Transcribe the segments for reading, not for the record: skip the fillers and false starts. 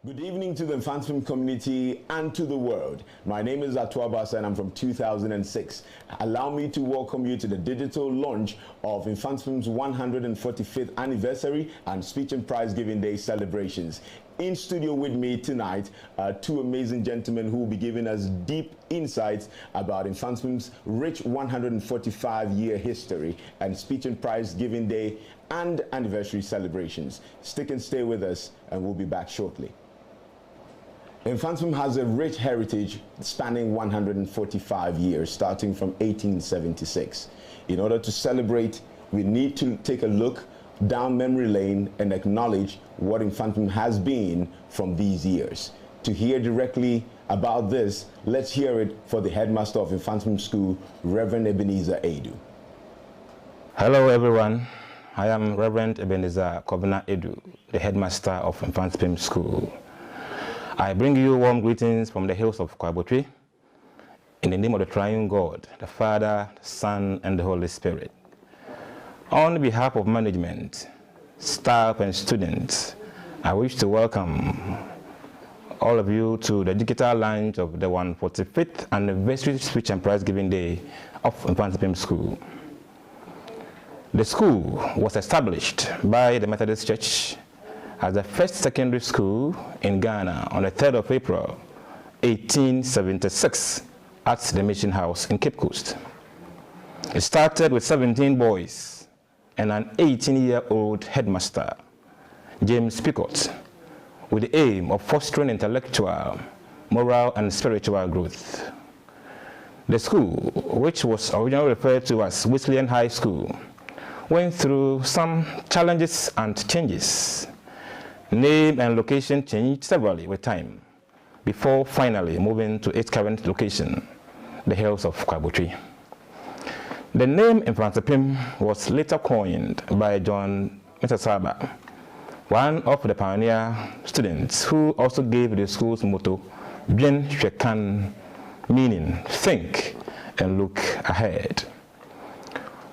Good evening to the Mfantsipim community and to the world. My name is Atuabas and I'm from 2006. Allow me to welcome you to the digital launch of Mfantsipim's 145th anniversary and Speech and Prize Giving Day celebrations. In studio with me tonight are two amazing gentlemen who will be giving us deep insights about Mfantsipim's rich 145-year history and Speech and Prize Giving Day and anniversary celebrations. Stick and stay with us and we'll be back shortly. Mfantsipim has a rich heritage spanning 145 years, starting from 1876. In order to celebrate, we need to take a look down memory lane and acknowledge what Mfantsipim has been from these years. To hear directly about this, let's hear it for the headmaster of Mfantsipim School, Reverend Ebenezer Edu. Hello everyone, I am Reverend Ebenezer Kobina Edu, the headmaster of Mfantsipim School. I bring you warm greetings from the hills of Kwabotri in the name of the Triune God, the Father, the Son, and the Holy Spirit. On behalf of management, staff, and students, I wish to welcome all of you to the digital launch of the 145th Anniversary Speech and Prize Giving Day of Mfantsipim School. The school was established by the Methodist Church as the first secondary school in Ghana on the 3rd of April, 1876 at the Mission House in Cape Coast. It started with 17 boys and an 18-year-old headmaster, James Picot, with the aim of fostering intellectual, moral, and spiritual growth. The school, which was originally referred to as Wesleyan High School, went through some challenges and changes. Name and location changed severally with time, before finally moving to its current location, the hills of Kwabotri. The name Mfantsipim was later coined by John Mfantsipim, one of the pioneer students who also gave the school's motto, Bien Shekan, meaning think and look ahead.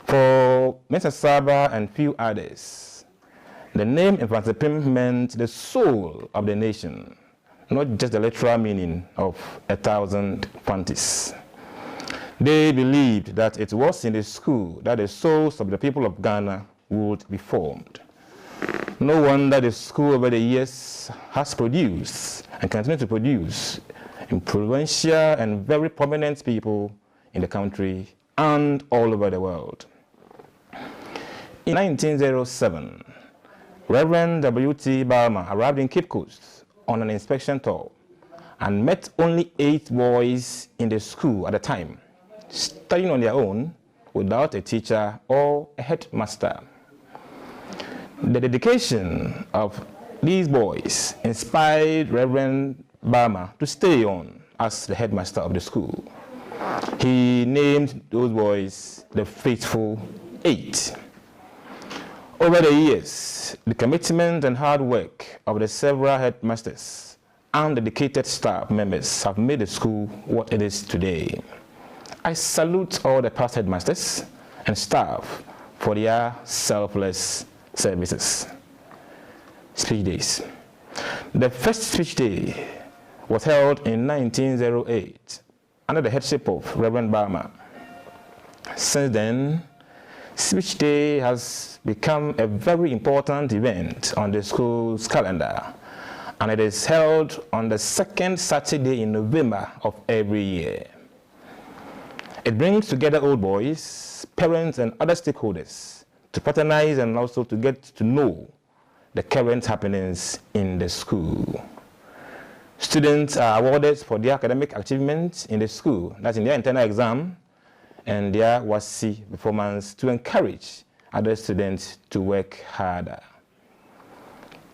For Mfantsipim and few others, the name Mfantsipim meant the soul of the nation, not just the literal meaning of 1,000 fantis. They believed that it was in the school that the souls of the people of Ghana would be formed. No wonder the school over the years has produced and continues to produce influential and very prominent people in the country and all over the world. In 1907, Reverend W.T. Balmer arrived in Cape Coast on an inspection tour and met only 8 boys in the school at the time, studying on their own without a teacher or a headmaster. The dedication of these boys inspired Reverend Balmer to stay on as the headmaster of the school. He named those boys the Faithful 8. Over the years, the commitment and hard work of the several headmasters and dedicated staff members have made the school what it is today. I salute all the past headmasters and staff for their selfless services. Speech days. The first speech day was held in 1908 under the headship of Reverend Balmer. Since then, Speech Day has become a very important event on the school's calendar, and it is held on the 2nd Saturday in November of every year. It brings together old boys, parents, and other stakeholders to patronize and also to get to know the current happenings in the school. Students are awarded for their academic achievements in the school, that's in their internal exam, and their WASI performance to encourage other students to work harder.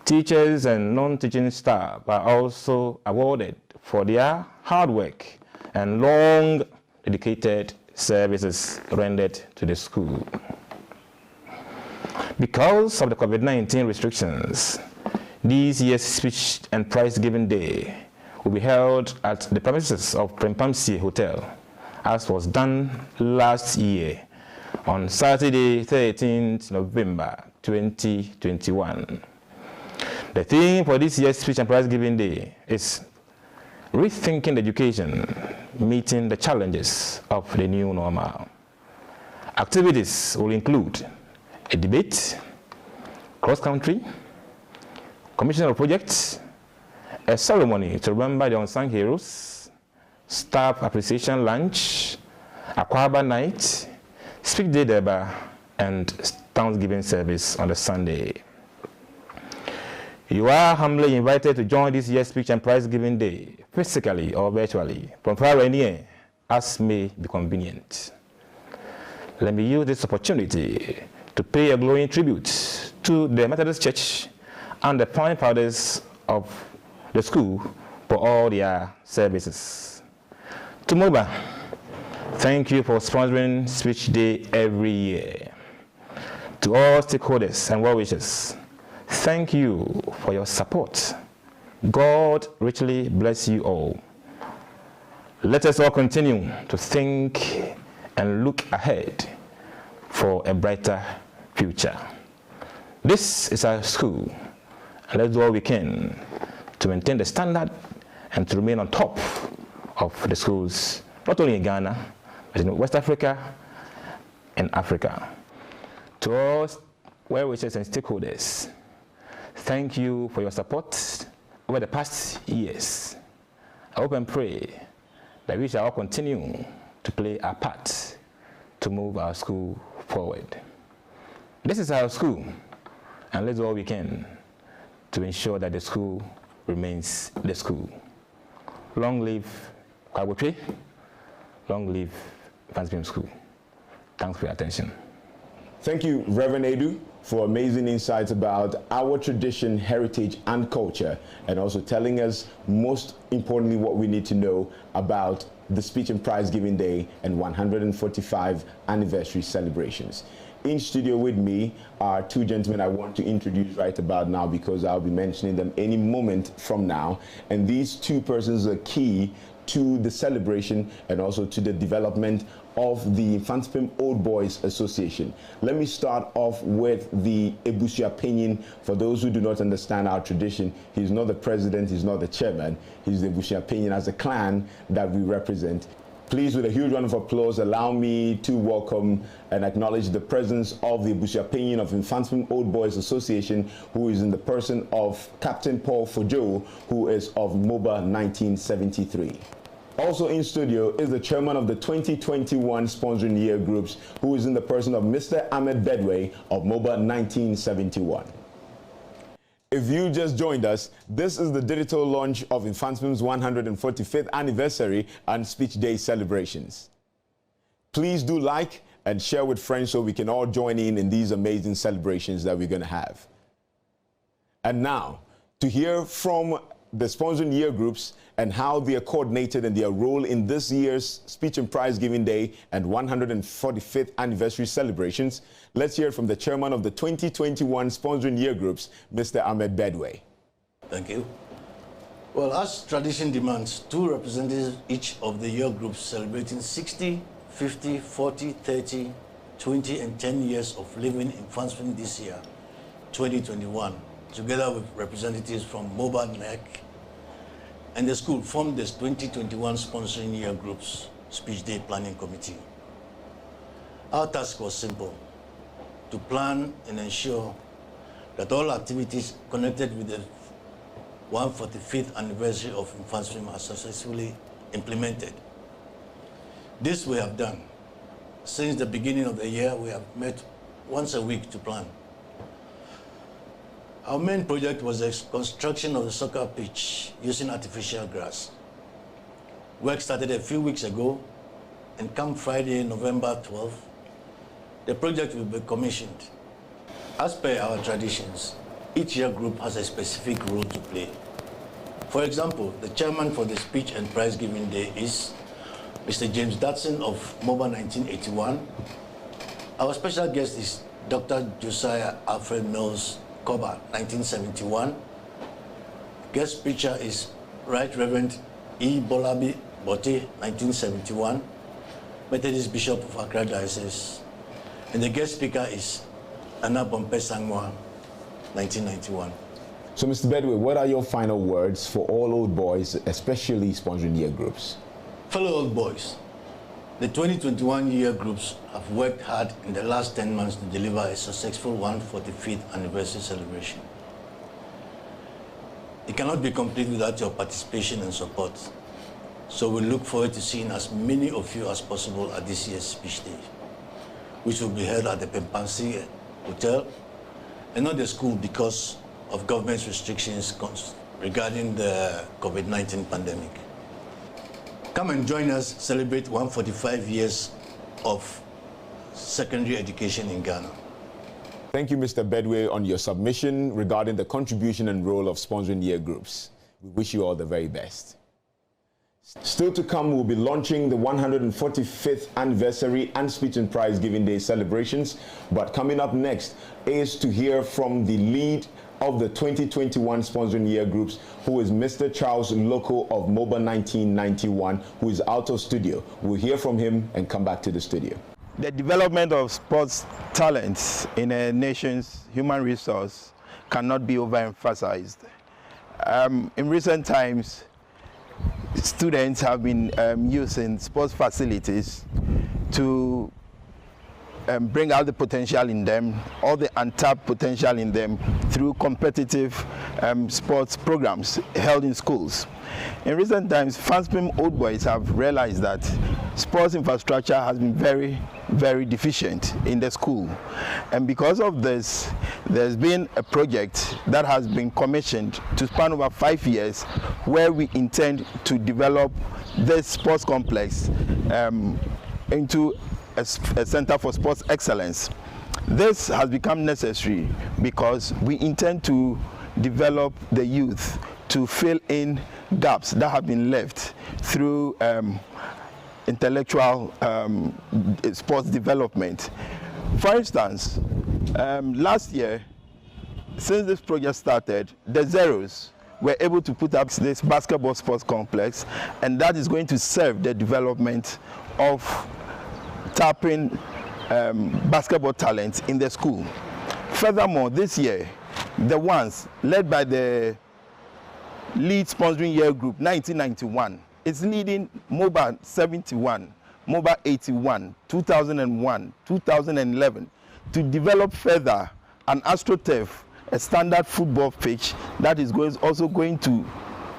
Teachers and non-teaching staff are also awarded for their hard work and long dedicated services rendered to the school. Because of the COVID-19 restrictions, this year's Speech and Prize Giving Day will be held at the premises of Prempamsi Hotel, as was done last year on Saturday, 13th November 2021. The theme for this year's Speech and Prize Giving Day is Rethinking Education, Meeting the Challenges of the New Normal. Activities will include a debate, cross-country, commission of projects, a ceremony to remember the unsung heroes, staff appreciation lunch, Akwaba night, speech day deba, and Thanksgiving service on the Sunday. You are humbly invited to join this year's Speech and Prize Giving Day, physically or virtually, from far and near, as may be convenient. Let me use this opportunity to pay a glowing tribute to the Methodist Church and the founding fathers of the school for all their services. To MOBA, thank you for sponsoring Speech Day every year. To all stakeholders and well-wishers, thank you for your support. God richly bless you all. Let us all continue to think and look ahead for a brighter future. This is our school, and let's do all we can to maintain the standard and to remain on top of the schools, not only in Ghana, but in West Africa and Africa. To all well-wishers and stakeholders, thank you for your support over the past years. I hope and pray that we shall all continue to play our part to move our school forward. This is our school, and let's do all we can to ensure that the school remains the school. Long live Kwabotwe, long live Mfantsipim School. Thanks for your attention. Thank you, Reverend Edu, for amazing insights about our tradition, heritage, and culture, and also telling us, most importantly, what we need to know about the Speech and Prize Giving Day and 145 anniversary celebrations. In studio with me are two gentlemen I want to introduce right about now, because I'll be mentioning them any moment from now. And these two persons are key to the celebration and also to the development of the Mfantsipim Old Boys Association. Let me start off with the Ebusuapanyin. For those who do not understand our tradition, he's not the president, he's not the chairman, he's the Ebusuapanyin as a clan that we represent. Please, with a huge round of applause, allow me to welcome and acknowledge the presence of the Ebusuapanyin of Mfantsipim Old Boys Association, who is in the person of Captain Paul Fojo, who is of MOBA 1973. Also in studio is the chairman of the 2021 sponsoring year groups, who is in the person of Mr. Ahmed Bedway of MOBA 1971. If you just joined us, this is the digital launch of Mfantsipim's 145th anniversary and Speech Day celebrations. Please do like and share with friends so we can all join in these amazing celebrations that we're going to have. And now, to hear from the sponsoring year groups and how they are coordinated and their role in this year's Speech and Prize Giving Day and 145th anniversary celebrations, let's hear from the chairman of the 2021 sponsoring year groups, Mr. Ahmed Bedway. Thank you. Well, as tradition demands, two representatives each of the year groups celebrating 60, 50, 40, 30, 20, and 10 years of living in Mfantsipim this year, 2021, together with representatives from MOBA, NEC, and the school formed this 2021 sponsoring year groups Speech Day Planning Committee. Our task was simple: to plan and ensure that all activities connected with the 145th anniversary of Mfantsipim are successfully implemented. This we have done. Since the beginning of the year, we have met once a week to plan. Our main project was the construction of the soccer pitch using artificial grass. Work started a few weeks ago, and come Friday, November 12th, the project will be commissioned. As per our traditions, each year group has a specific role to play. For example, the chairman for the Speech and Prize Giving Day is Mr. James Datson of MOBA 1981. Our special guest is Dr. Josiah Alfred Mills Koba, 1971. Guest speaker is Right Reverend E. Bolabi Bote, 1971, Methodist Bishop of Accra Diocese. And the guest speaker is Anna Bompe Sangwa, 1991. So, Mr. Bedway, what are your final words for all old boys, especially sponsoring year groups? Fellow old boys, the 2021 year groups have worked hard in the last 10 months to deliver a successful 145th anniversary celebration. It cannot be complete without your participation and support. So we look forward to seeing as many of you as possible at this year's speech day, which will be held at the Mfantsipim Hotel and not the school because of government's restrictions regarding the COVID-19 pandemic. Come and join us celebrate 145 years of secondary education in Ghana. Thank you, Mr. Bedway, on your submission regarding the contribution and role of sponsoring year groups. We wish you all the very best. Still to come, we'll be launching the 145th anniversary and speech and prize giving day celebrations. But coming up next is to hear from the lead of the 2021 sponsoring year groups, who is Mr. Charles Loco of MOBA 1991, who is out of studio. We'll hear from him and come back to the studio. The development of sports talents in a nation's human resource cannot be overemphasized. In recent times, students have been using sports facilities to bring out the potential in them, all the untapped potential in them through competitive sports programs held in schools. In recent times, Mfantsipim old boys have realized that sports infrastructure has been very, very deficient in the school. And because of this, there's been a project that has been commissioned to span over 5 years, where we intend to develop this sports complex into a center for sports excellence. This has become necessary because we intend to develop the youth to fill in gaps that have been left through intellectual sports development. For instance, last year, since this project started, the Zeros were able to put up this basketball sports complex, and that is going to serve the development of tapping basketball talent in the school. Furthermore, this year, the ones led by the lead sponsoring year group 1991 is leading MOBA 71, MOBA 81, 2001, 2011 to develop further an AstroTurf, a standard football pitch that is also going to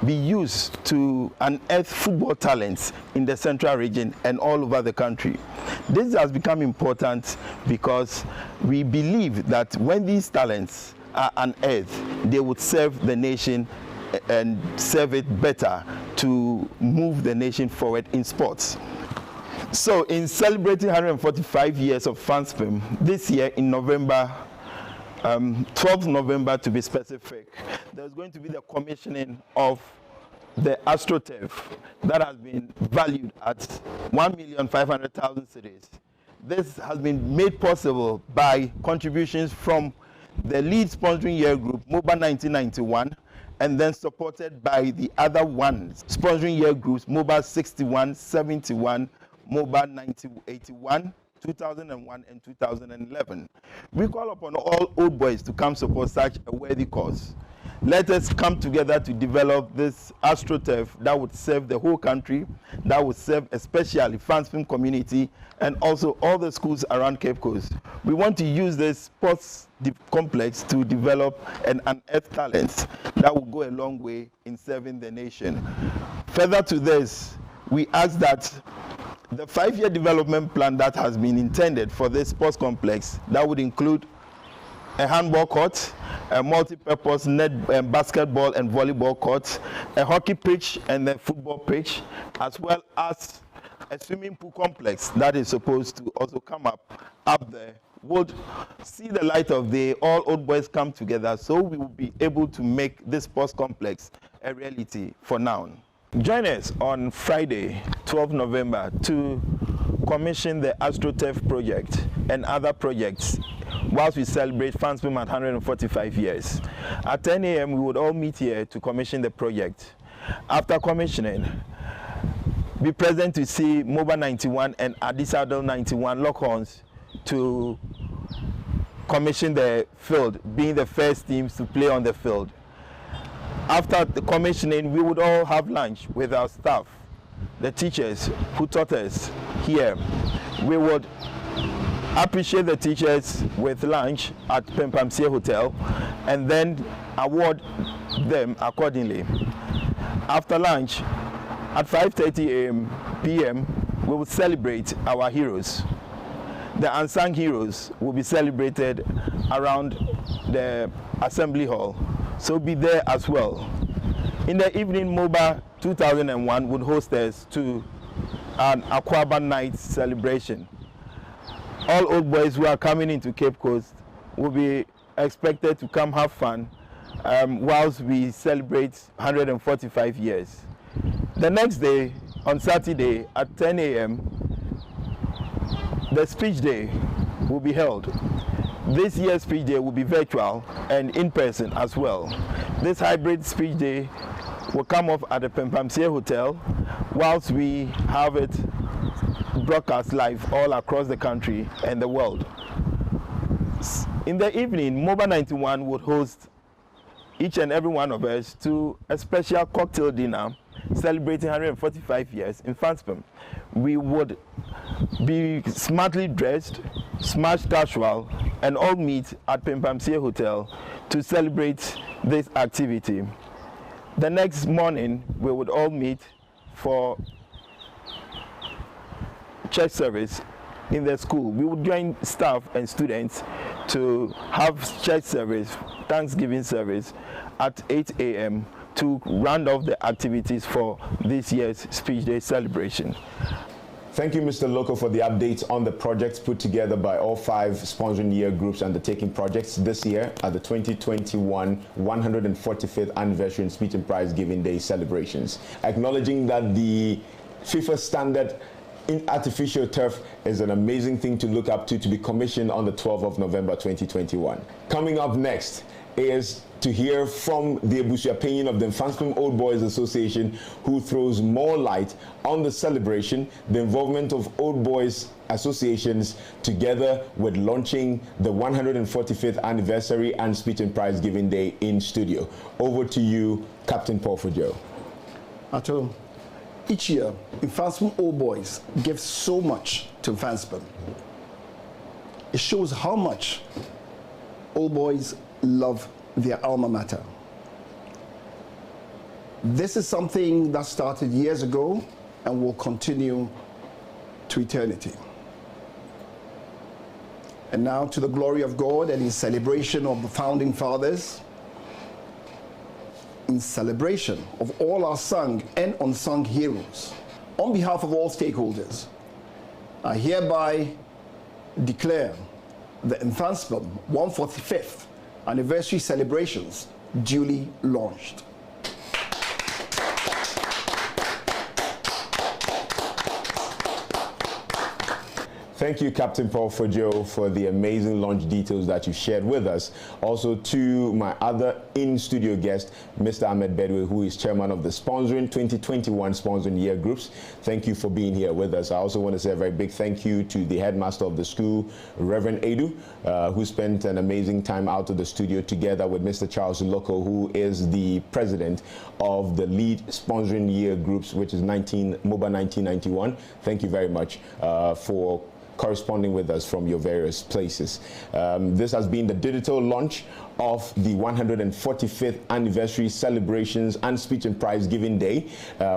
be used to unearth football talents in the central region and all over the country. This has become important because we believe that when these talents are unearthed, they would serve the nation and serve it better to move the nation forward in sports. So in celebrating 145 years of Mfantsipim, this year in November, 12th November to be specific, there's going to be the commissioning of the AstroTurf that has been valued at 1,500,000 cedis. This has been made possible by contributions from the lead sponsoring year group, MOBA 1991, and then supported by the other ones sponsoring year groups, MOBA 61, 71, MOBA 81, 2001 and 2011. We call upon all old boys to come support such a worthy cause. Let us come together to develop this AstroTurf that would serve the whole country, that would serve especially Mfantsipim community and also all the schools around Cape Coast. We want to use this sports complex to develop and unearth talents that will go a long way in serving the nation. Further to this, we ask that the 5-year development plan that has been intended for this sports complex, that would include a handball court, a multi-purpose basketball and volleyball court, a hockey pitch and a football pitch, as well as a swimming pool complex that is supposed to also come up there, would see the light of day. All old boys come together, so we will be able to make this sports complex a reality for now. Join us on Friday, 12 November, to commission the AstroTurf project and other projects whilst we celebrate Mfantsipim at 145 years. At 10 a.m. we would all meet here to commission the project. After commissioning, be present to see MOBA 91 and Untitled 91 lock-ons to commission the field, being the first teams to play on the field. after the commissioning, we would all have lunch with our staff, the teachers who taught us here. We would appreciate the teachers with lunch at Mfantsipim Hotel and then award them accordingly. After lunch, at 5:30 p.m., we will celebrate our heroes. The unsung heroes will be celebrated around the assembly hall, so be there as well. In the evening, MOBA 2001 would host us to an Aquaba night celebration. All old boys who are coming into Cape Coast will be expected to come have fun whilst we celebrate 145 years. The next day, on Saturday at 10 a.m., the speech day will be held. This year's speech day will be virtual and in person as well. This hybrid speech day will come off at the Mfantsipim Hotel whilst we have it broadcast live all across the country and the world. In the evening, MOBA 91 would host each and every one of us to a special cocktail dinner celebrating 145 years in Mfantsipim. We would be smartly dressed, smart casual, and all meet at Mfantsipim Hotel to celebrate this activity. The next morning, we would all meet for church service in the school. We would join staff and students to have church service, Thanksgiving service at 8 a.m. to round off the activities for this year's Speech Day celebration. Thank you, Mr. Loco, for the updates on the projects put together by all 5 sponsoring year groups undertaking projects this year at the 2021 145th Anniversary and Speech and Prize Giving Day celebrations. Acknowledging that the FIFA standard in artificial turf is an amazing thing to look up to be commissioned on the 12th of November 2021. Coming up next is to hear from the opinion of the Mfantsipim Old Boys Association, who throws more light on the celebration, the involvement of Old Boys associations together with launching the 145th Anniversary and Speech and Prize Giving Day in studio. Over to you, Captain Paul Fojo. Ato, each year, Mfantsipim Old Boys give so much to Mfantsipim. It shows how much Old Boys love their alma mater. This is something that started years ago and will continue to eternity. And now, to the glory of God and in celebration of the founding fathers, in celebration of all our sung and unsung heroes, on behalf of all stakeholders, I hereby declare the Mfantsipim 145th Anniversary celebrations duly launched. Thank you, Captain Paul Fojo, for the amazing launch details that you shared with us. Also to my other in-studio guest, Mr. Ahmed Bedwe, who is chairman of the sponsoring 2021 sponsoring year groups. Thank you for being here with us. I also want to say a very big thank you to the headmaster of the school, Reverend Edu, who spent an amazing time out of the studio together with Mr. Charles Loco, who is the president of the lead sponsoring year groups, which is MOBA 1991. Thank you very much for corresponding with us from your various places. This has been the digital launch of the 145th anniversary celebrations and speech and prize giving day,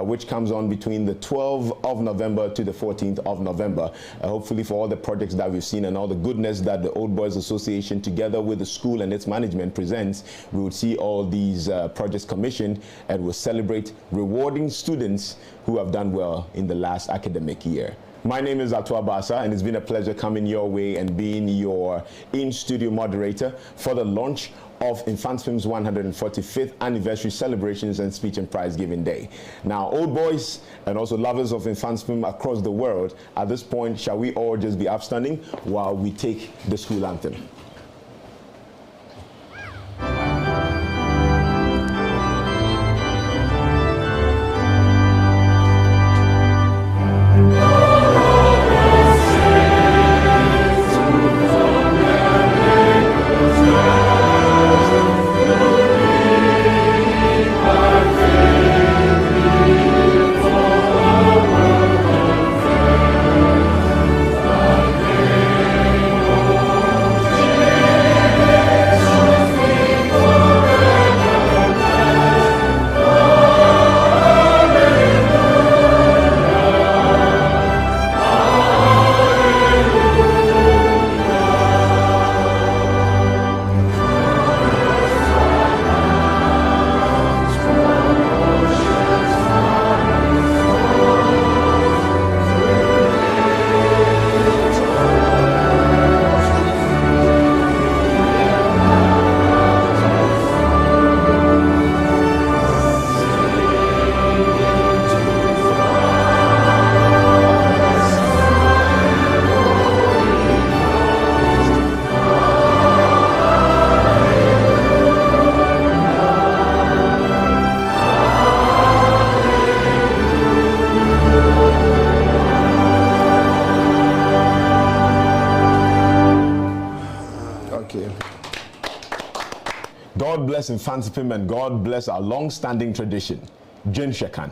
which comes on between the 12th of November to the 14th of November. Hopefully for all the projects that we've seen and all the goodness that the Old Boys Association together with the school and its management presents, we would see all these projects commissioned and will celebrate rewarding students who have done well in the last academic year. My name is Atua Basa, and it's been a pleasure coming your way and being your in-studio moderator for the launch of Mfantsipim's 145th anniversary celebrations and speech and prize giving day. Now, old boys and also lovers of Mfantsipim across the world, at this point, shall we all just be upstanding while we take the school anthem? God bless Mfantsipim and God bless our long-standing tradition. Jin Shekan.